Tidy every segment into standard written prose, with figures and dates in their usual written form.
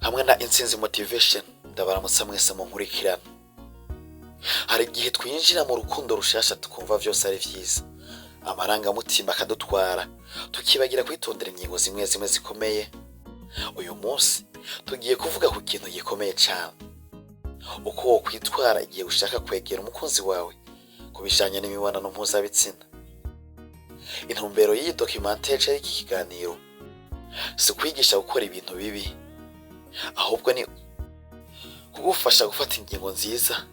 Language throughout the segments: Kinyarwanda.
hamwe na Intsinzi Motivation ndabaramutsa mwese mu nkurikirana. Hari igihe twinjira mu rukundo rushasha tukumva vyose ari vyiza, amarangamutima akadutwara tukibagira kwitondera ingingo zimwe zimwe zikomeye. Uyu munsi tugiye kuvuga ku kintu gikomeye cyane, uko wokwitwara igihe ushaka kwegera umukunzi wawe kubijanye n'imibonano mpuzabitsina. Intumbero y'iyi documentation y'iki kiganiro si kwigisha gukora ibintu bibi, ahubwo ni kugufasha gufata ingingo nziza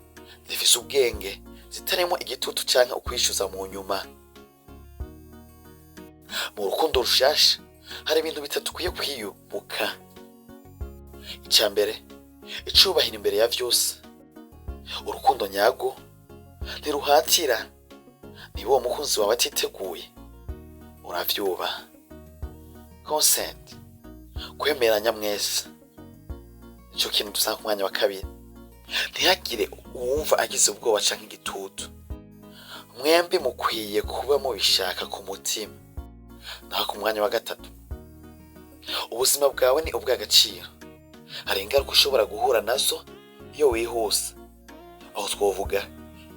zifise ubwenge, zitarimo igitutu canke ukwishuza mu nyuma. Mu rukundo rushasha hari ibintu bitatu ukwiye kwiyubuka. Icambere, icubahiro imbere ya vyose. Urukundo nyago ntiruhatira, niba uwo mukunzi wawe atiteguye uravyuba. Consent, kwemeranya mwese. Ico kintu dusanga ku mwanya wa kabiri. Ntihagire uwumva agize ubwoba canke igitutu. Mwempi mukwiye kuba mubishaka ku mutima. Naho ku mwanya wa gatatu, ubuzima bwawe ni ubw'agaciro. Hari ingaruka ushobora guhura nazo iyo wihuse, aho twovuga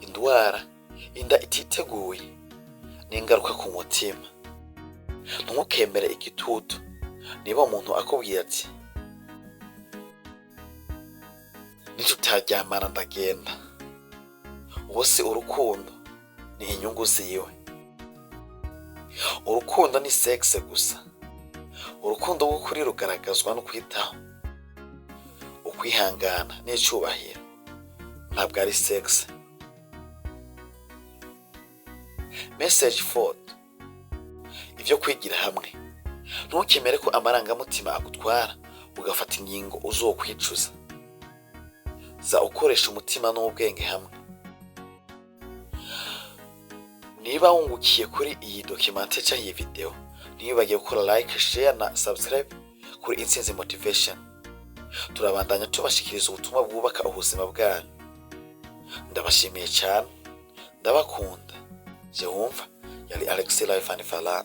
indwara, inda ititeguye, n'ingaruka ku mutima. Ntukemere igitutu niba umuntu akubwira ati nitutaryamana ndagenda. Ubu si urukundo, ni inyungu ziwe. Urukundo ni sex gusa. Urukundo rw'ukuri rugaragazwa no kwitaho, ukwihangana n'icubahiro, ntabwo ari sex. Message 4: ivyo kwigira hamwe. Ntukemere ko amarangamutima agutwara ugafata ingingo uzokwicuza. Za ukoresha umutima n'ubwenge hamwe. Niba wungukiye kuri iyi documentation cyangwa iyi video, ntiwibagiwe gukora like, share na subscribe kuri Intsinzi Motivation. Turabandanya tubashikiriza ubutumwa bwubaka ubuzima bwanyu. Ndabashimiye cyane, ndabakunda. Je wumva yari Alex Life and Falan.